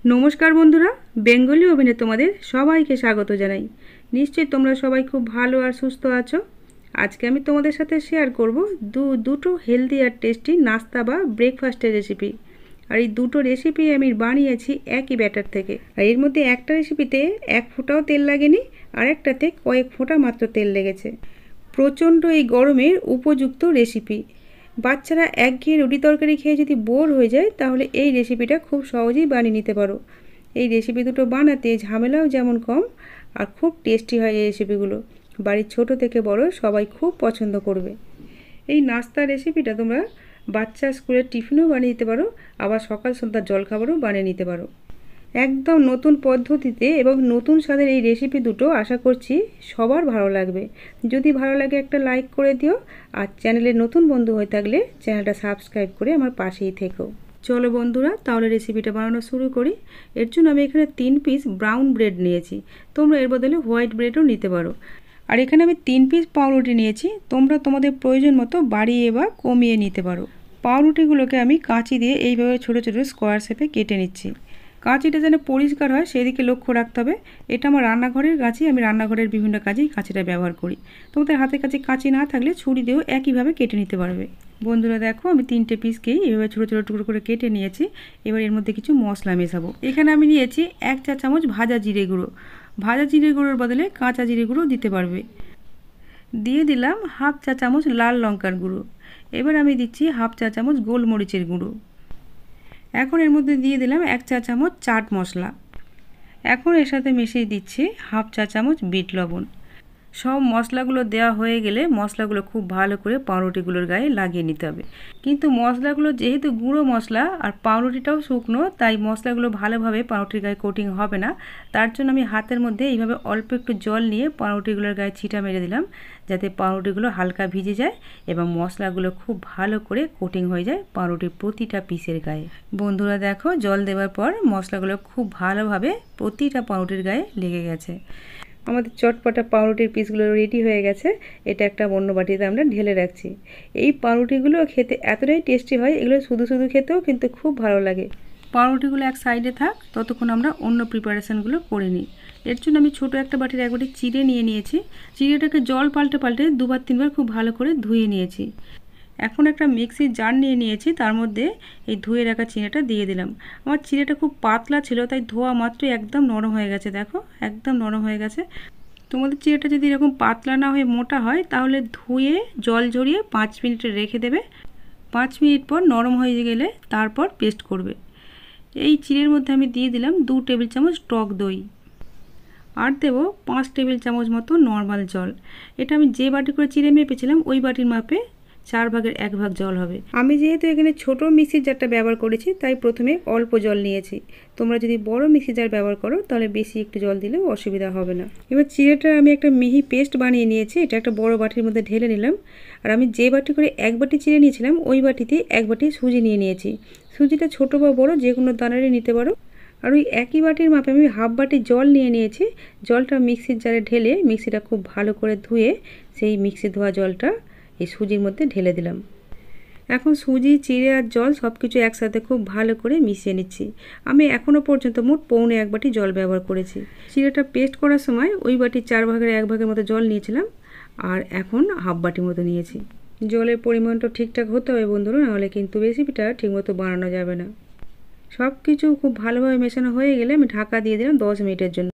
নমস্কার বন্ধুরা, বেঙ্গলি ওভেনে তোমাদের সবাইকে স্বাগত জানাই। নিশ্চয়ই তোমরা সবাই খুব ভালো আর সুস্থ আছো। আজকে আমি তোমাদের সাথে শেয়ার করব দুটো হেলদি আর টেস্টি নাস্তা বা ব্রেকফাস্টের রেসিপি। আর এই দুটো রেসিপি আমি বানিয়েছি একই ব্যাটার থেকে। আর এর মধ্যে একটা রেসিপিতে এক ফোঁটাও তেল লাগেনি, আর একটাতে কয়েক ফোঁটা মাত্র তেল লেগেছে। প্রচণ্ড এই গরমের উপযুক্ত রেসিপি। বাচ্চারা একঘেয়ে রুটি তরকারি খেয়ে যদি বোর হয়ে যায়, তাহলে এই রেসিপিটা খুব সহজেই বানিয়ে নিতে পারো। এই রেসিপি দুটো বানাতে ঝামেলাও যেমন কম, আর খুব টেস্টি হয় এই রেসিপিগুলো। বাড়ির ছোট থেকে বড় সবাই খুব পছন্দ করবে। এই নাস্তার রেসিপিটা তোমরা বাচ্চা স্কুলের টিফিনও বানিয়ে দিতে পারো, আবার সকাল সন্ধ্যার জলখাবারও বানিয়ে নিতে পারো। একদম নতুন পদ্ধতিতে এবং নতুন স্বাদের এই রেসিপি দুটো আশা করছি সবার ভালো লাগবে। যদি ভালো লাগে একটা লাইক করে দিও, আর চ্যানেলের নতুন বন্ধু হয়ে থাকলে চ্যানেলটা সাবস্ক্রাইব করে আমার পাশেই থেকো। চলো বন্ধুরা, তাহলে রেসিপিটা বানানো শুরু করি। এর জন্য আমি এখানে 3 পিস ব্রাউন ব্রেড নিয়েছি। তোমরা এর বদলে হোয়াইট ব্রেডও নিতে পারো। আর এখানে আমি 3 পিস পাউরুটি নিয়েছি। তোমরা তোমাদের প্রয়োজন মতো বাড়িয়ে বা কমিয়ে নিতে পারো। পাউরুটিগুলোকে আমি কাঁচি দিয়ে এইভাবে ছোটো ছোটো স্কোয়ার শেপে কেটে নিচ্ছি। কাঁচিটা যেন পরিষ্কার হয় সেদিকে লক্ষ্য রাখতে হবে। এটা আমার রান্নাঘরের কাঁচি, আমি রান্নাঘরের বিভিন্ন কাজেই কাঁচিটা ব্যবহার করি। তোমাদের হাতের কাছে কাঁচি না থাকলে ছুরি দিয়েও একইভাবে কেটে নিতে পারবে। বন্ধুরা দেখো, আমি 3টে পিসকেই এভাবে ছোটো ছোটো টুকরো করে কেটে নিয়েছি। এবার এর মধ্যে কিছু মশলা মেশাবো। এখানে আমি নিয়েছি 1 চা চামচ ভাজা জিরে গুঁড়ো। ভাজা জিরে গুঁড়োর বদলে কাঁচা জিরে গুঁড়ো দিতে পারবে। দিয়ে দিলাম 1/2 চা চামচ লাল লঙ্কার গুঁড়ো। এবার আমি দিচ্ছি 1/2 চা চামচ গোলমরিচের গুঁড়ো। এখন এর মধ্যে দিয়ে দিলাম 1 চা চামচ চাট মশলা। এখন এর সাথে মিশিয়ে দিচ্ছি 1/2 চা চামচ বিট লবণ। সব মশলাগুলো দেওয়া হয়ে গেলে মশলাগুলো খুব ভালো করে পাউরুটিগুলোর গায়ে লাগিয়ে নিতে হবে। কিন্তু মশলাগুলো যেহেতু গুঁড়ো মশলা আর পাউরুটিটাও শুকনো, তাই মশলাগুলো ভালোভাবে পাউরুটির গায়ে কোটিং হবে না। তার জন্য আমি হাতের মধ্যে এইভাবে অল্প একটু জল নিয়ে পাউরুটিগুলোর গায়ে ছিটা মেরে দিলাম, যাতে পাউরুটিগুলো হালকা ভিজে যায় এবং মশলাগুলো খুব ভালো করে কোটিং হয়ে যায় পাউরুটির প্রতিটা পিসের গায়ে। বন্ধুরা দেখো, জল দেওয়ার পর মশলাগুলো খুব ভালোভাবে প্রতিটা পাউরুটির গায়ে লেগে গেছে। আমাদের চটপটা পাউরুটির পিসগুলো রেডি হয়ে গেছে। এটা একটা অন্য বাটিতে আমরা ঢেলে রাখছি। এই পাউরুটিগুলো খেতে এতটাই টেস্টি হয়, এগুলো শুধু শুধু খেতেও কিন্তু খুব ভালো লাগে। পাউরুটিগুলো এক সাইডে থাক, ততক্ষণ আমরা অন্য প্রিপারেশানগুলো করে নিই। এর জন্য আমি ছোটো একটা বাটির এক বাটি চিড়ে নিয়ে নিয়েছি। চিড়েটাকে জল পাল্টে পাল্টে 2-3 বার খুব ভালো করে ধুয়ে নিয়েছি। এখন একটা মিক্সির জার নিয়ে নিয়েছি, তার মধ্যে এই ধুয়ে রাখা চিড়েটা দিয়ে দিলাম। আমার চিড়েটা খুব পাতলা ছিল, তাই ধোয়া মাত্রই একদম নরম হয়ে গেছে। দেখো, একদম নরম হয়ে গেছে। তোমাদের চিড়েটা যদি এরকম পাতলা না হয়ে মোটা হয়, তাহলে ধুয়ে জল ঝরিয়ে 5 মিনিট রেখে দেবে। 5 মিনিট পর নরম হয়ে গেলে তারপর পেস্ট করবে। এই চিড়ের মধ্যে আমি দিয়ে দিলাম 2 টেবিল চামচ টক দই, আর দেবো 5 টেবিল চামচ মতো নর্মাল জল। এটা আমি যে বাটি করে চিড়ে মেপেছিলাম ওই বাটির মাপে 4 ভাগের 1 ভাগ জল হবে। আমি যেহেতু এখানে ছোট মিক্সির জারটা ব্যবহার করেছি, তাই প্রথমে অল্প জল নিয়েছি। তোমরা যদি বড় মিক্সির জার ব্যবহার করো, তাহলে বেশি একটু জল দিলেও অসুবিধা হবে না। এবার চিড়েটা আমি একটা মিহি পেস্ট বানিয়ে নিয়েছি। এটা একটা বড় বাটির মধ্যে ঢেলে নিলাম। আর আমি যে বাটি করে 1 বাটি চিড়ে নিয়েছিলাম, ওই বাটিতে 1 বাটি সুজি নিয়ে নিয়েছি। সুজিটা ছোট বা বড় যে কোনো দানারই নিতে পারো। আর ওই একই বাটির মাপে আমি 1/2 বাটি জল নিয়ে নিয়েছি। জলটা মিক্সির জারে ঢেলে মিক্সিটা খুব ভালো করে ধুয়ে সেই মিক্সি ধোয়া জলটা এই সুজির মধ্যে ঢেলে দিলাম। এখন সুজি, চিড়ে আর জল সব কিছু একসাথে খুব ভালো করে মিশিয়ে নিচ্ছি। আমি এখনও পর্যন্ত মোট পৌনে 1 বাটি জল ব্যবহার করেছি। চিড়েটা পেস্ট করার সময় ওই বাটির 4 ভাগের 1 ভাগের মতো জল নিয়েছিলাম, আর এখন 1/2 বাটির মতো নিয়েছি। জলের পরিমাণটা ঠিকঠাক হতে হবে বন্ধুরা, নাহলে কিন্তু রেসিপিটা ঠিকমতো বানানো যাবে না। সব কিছু খুব ভালোভাবে মেশানো হয়ে গেলে আমি ঢাকা দিয়ে দিলাম 10 মিনিটের জন্য।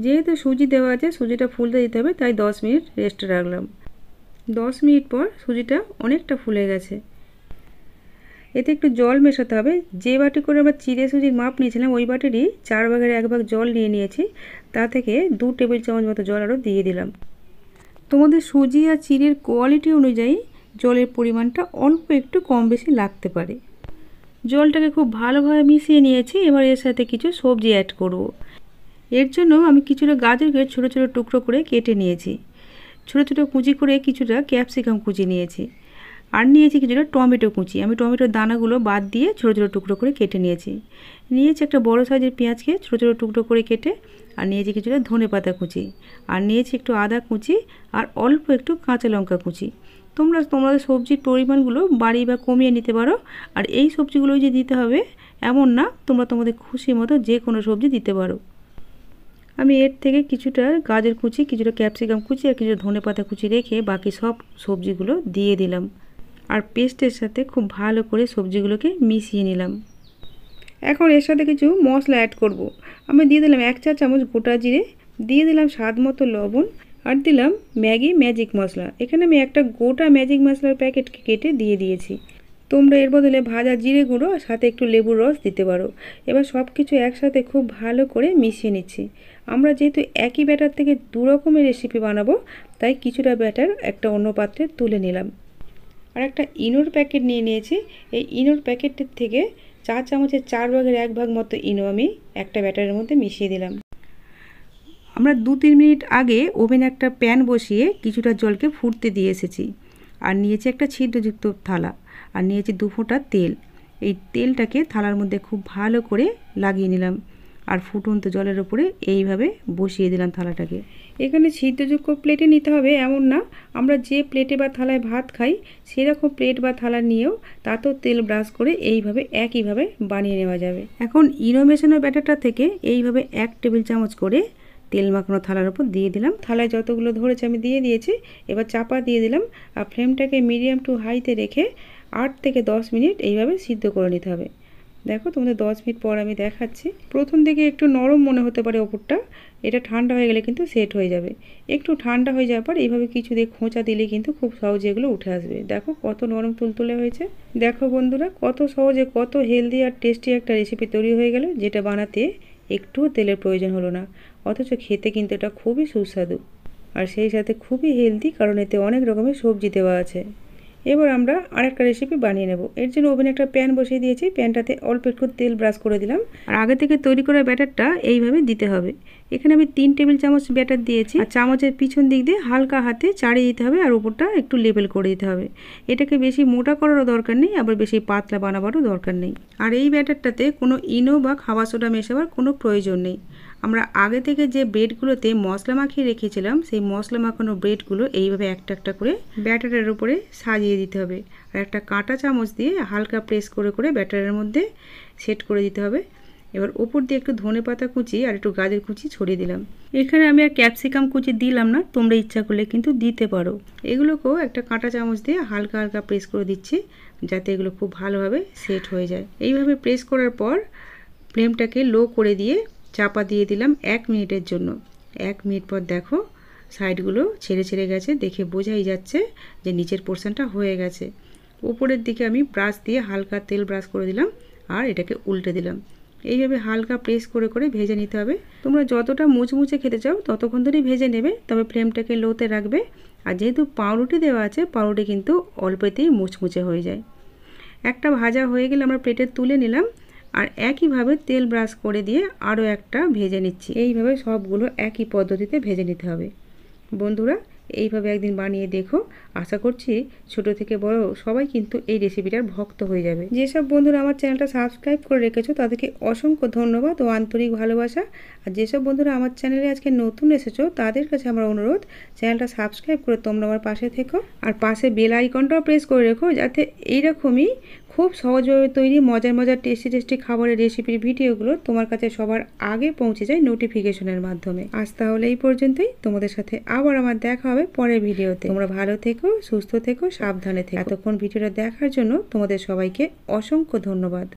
যেহেতু সুজি দেওয়া আছে, সুজিটা ফুলতে দিতে হবে, তাই 10 মিনিট রেস্টে রাখলাম। 10 মিনিট পর সুজিটা অনেকটা ফুলে গেছে। এতে একটু জল মেশাতে হবে। যে বাটি করে আমরা চিড়ে সুজির মাপ নিয়েছিলাম, ওই বাটিরই 4 ভাগের 1 ভাগ জল নিয়ে নিয়েছি। তা থেকে 2 টেবিল চামচ মতো জল আরও দিয়ে দিলাম। তোমাদের সুজি আর চিড়ের কোয়ালিটি অনুযায়ী জলের পরিমাণটা অল্প একটু কম বেশি লাগতে পারে। জলটাকে খুব ভালোভাবে মিশিয়ে নিয়েছি। এবার এর সাথে কিছু সবজি অ্যাড করব। এর জন্য আমি কিছুটা গাজরকে ছোটো ছোটো টুকরো করে কেটে নিয়েছি। ছোটো ছোটো কুচি করে কিছুটা ক্যাপসিকাম কুচি নিয়েছি, আর নিয়েছি কিছুটা টমেটো কুচি। আমি টমেটোর দানাগুলো বাদ দিয়ে ছোটো ছোটো টুকরো করে কেটে নিয়েছি। নিয়েছি একটা বড় সাইজের পেঁয়াজকে ছোটো ছোটো টুকরো করে কেটে, আর নিয়েছি কিছুটা ধনেপাতা কুচি, আর নিয়েছি একটু আদা কুচি, আর অল্প একটু কাঁচা লঙ্কা কুচি। তোমরা তোমাদের সবজির পরিমাণগুলো বাড়িয়ে বা কমিয়ে নিতে পারো। আর এই সবজিগুলোই যে দিতে হবে এমন না, তোমরা তোমাদের খুশি মতো যে কোনো সবজি দিতে পারো। আমি এর থেকে কিছুটা গাজর কুচি, কিছুটা ক্যাপসিকাম কুচি আর কিছুটা ধনেপাতা কুচি রেখে বাকি সব সবজিগুলো দিয়ে দিলাম। আর পেস্টের সাথে খুব ভালো করে সবজিগুলোকে মিশিয়ে নিলাম। এখন এর সাথে কিছু মশলা অ্যাড করব। আমি দিয়ে দিলাম 1 চা চামচ গোটা জিরে, দিয়ে দিলাম স্বাদ মতো লবণ, আর দিলাম ম্যাগি ম্যাজিক মশলা। এখানে আমি একটা গোটা ম্যাজিক মশলার প্যাকেট কেটে দিয়ে দিয়েছি। তোমরা এর বদলে ভাজা জিরে গুঁড়ো আর সাথে একটু লেবুর রস দিতে পারো। এবার সব কিছু একসাথে খুব ভালো করে মিশিয়ে নিচ্ছি। আমরা যেহেতু একই ব্যাটার থেকে 2 রকমের রেসিপি বানাবো, তাই কিছুটা ব্যাটার একটা অন্য পাত্রে তুলে নিলাম। আর একটা ইনোর প্যাকেট নিয়ে নিয়েছি। এই ইনোর প্যাকেটের থেকে 4 চামচের 4 ভাগের 1 ভাগ মতো ইনো আমি একটা ব্যাটারের মধ্যে মিশিয়ে দিলাম। আমরা 2-3 মিনিট আগে ওভেনে একটা প্যান বসিয়ে কিছুটা জলকে ফুটতে দিয়ে এসেছি। আর নিয়েছি একটা ছিদ্রযুক্ত থালা, আর নিয়েছি 2 ফোঁটা তেল। এই তেলটাকে থালার মধ্যে খুব ভালো করে লাগিয়ে নিলাম, আর ফুটন্ত জলের ওপরে এইভাবে বসিয়ে দিলাম থালাটাকে। এখানে ছিদ্রযুক্ত প্লেটে নিতে হবে এমন না, আমরা যে প্লেটে বা থালায় ভাত খাই সেরকম প্লেট বা থালা নিয়েও তাতেও তেল ব্রাশ করে এইভাবে একইভাবে বানিয়ে নেওয়া যাবে। এখন ইনো মেশানো ব্যাটারটা থেকে এইভাবে 1 টেবিল চামচ করে তেল মাখানো থালার উপর দিয়ে দিলাম। থালায় যতগুলো ধরেছে আমি দিয়ে দিয়েছি। এবার চাপা দিয়ে দিলাম, আর ফ্লেমটাকে মিডিয়াম টু হাইতে রেখে 8 থেকে 10 মিনিট এইভাবে সিদ্ধ করে নিতে হবে। দেখো তোমাদের 10 মিনিট পর আমি দেখাচ্ছি। প্রথম দিকে একটু নরম মনে হতে পারে ওপরটা, এটা ঠান্ডা হয়ে গেলে কিন্তু সেট হয়ে যাবে। একটু ঠান্ডা হয়ে যাওয়ার পর এইভাবে কিছু দিয়ে খোঁচা দিলে কিন্তু খুব সহজে এগুলো উঠে আসবে। দেখো কত নরম তুলতুলে হয়েছে। দেখো বন্ধুরা, কত সহজে কত হেলদি আর টেস্টি একটা রেসিপি তৈরি হয়ে গেল, যেটা বানাতে একটুও তেলের প্রয়োজন হলো না, অথচ খেতে কিন্তু এটা খুবই সুস্বাদু আর সেই সাথে খুবই হেলদি, কারণ এতে অনেক রকমের সবজি দেওয়া আছে। এবার আমরা আরেকটা রেসিপি বানিয়ে নেব। এর জন্য ওভেনে একটা প্যান বসিয়ে দিয়েছি। প্যানটাতে অল্প একটু তেল ব্রাশ করে দিলাম, আর আগে থেকে তৈরি করা ব্যাটারটা এইভাবে দিতে হবে। এখানে আমি 3 টেবিল চামচ ব্যাটার দিয়েছি, আর চামচের পিছন দিক দিয়ে হালকা হাতে চাড়িয়ে দিতে হবে, আর উপরটা একটু লেবেল করে দিতে হবে। এটাকে বেশি মোটা করারও দরকার নেই, আবার বেশি পাতলা বানাবারও দরকার নেই। আর এই ব্যাটারটাতে কোনো ইনো বা খাবার সোডা মেশাবার কোনো প্রয়োজন নেই। আমরা আগে থেকে যে ব্রেডগুলোতে মশলা মাখিয়ে রেখেছিলাম, সেই মশলা মাখানো ব্রেডগুলো এইভাবে একটা একটা করে ব্যাটারের উপরে সাজিয়ে দিতে হবে, আর একটা কাঁটা চামচ দিয়ে হালকা প্রেস করে করে ব্যাটারের মধ্যে সেট করে দিতে হবে। এবার উপর দিয়ে একটু ধনেপাতা কুচি আর একটু গাজর কুচি ছড়িয়ে দিলাম। এখানে আমি আর ক্যাপসিকাম কুচি দিলাম না, তোমরা ইচ্ছা করলে কিন্তু দিতে পারো। এগুলোকেও একটা কাঁটা চামচ দিয়ে হালকা হালকা প্রেস করে দিচ্ছি, যাতে এগুলো খুব ভালোভাবে সেট হয়ে যায়। এইভাবে প্রেস করার পর ফ্লেমটাকে লো করে দিয়ে চাপা দিয়ে দিলাম 1 মিনিটের জন্য। 1 মিনিট পর দেখো সাইডগুলো ছেড়ে ছেড়ে গেছে, দেখে বোঝাই যাচ্ছে যে নিচের পোর্শনটা হয়ে গেছে। উপরের দিকে আমি ব্রাশ দিয়ে হালকা তেল ব্রাশ করে দিলাম, আর এটাকে উল্টে দিলাম। এইভাবে হালকা প্রেস করে করে ভেজে নিতে হবে। তোমরা যতটা মুচমুচে খেতে চাও ততক্ষণ ধরেই ভেজে নেবে, তবে ফ্লেমটাকে লোতে রাখবে। আর যেহেতু পাউরুটি দেওয়া আছে, পাউরুটি কিন্তু অল্পতেই মুচমুচে হয়ে যায়। একটা ভাজা হয়ে গেলে আমরা প্লেটে তুলে নিলাম, আর একইভাবে তেল ব্রাশ করে দিয়ে আরও একটা ভেজে নিচ্ছি। এইভাবে সবগুলো একই পদ্ধতিতে ভেজে নিতে হবে। বন্ধুরা, এইভাবে একদিন বানিয়ে দেখো, আশা করছি ছোট থেকে বড় সবাই কিন্তু এই রেসিপিটার ভক্ত হয়ে যাবে। যেসব বন্ধুরা আমার চ্যানেলটা সাবস্ক্রাইব করে রেখেছো তাদেরকে অসংখ্য ধন্যবাদ ও আন্তরিক ভালোবাসা। আর যেসব বন্ধুরা আমার চ্যানেলে আজকে নতুন এসেছো তাদের কাছে আমার অনুরোধ, চ্যানেলটা সাবস্ক্রাইব করে তোমরা আমার পাশে থেকো, আর পাশে বেল আইকনটাও প্রেস করে রেখো, যাতে এইরকমই খুব সহজভাবে তৈরি মজার মজার টেস্টি টেস্টি খাবারের রেসিপির ভিডিওগুলো তোমার কাছে সবার আগে পৌঁছে যায় নোটিফিকেশনের মাধ্যমে। আজ তাহলে এই পর্যন্তই। তোমাদের সাথে আবার আমার দেখা হবে পরের ভিডিওতে। তোমরা ভালো থেকো, সুস্থ থেকো, সাবধানে থেকো। এতক্ষণ ভিডিওটা দেখার জন্য তোমাদের সবাইকে অসংখ্য ধন্যবাদ।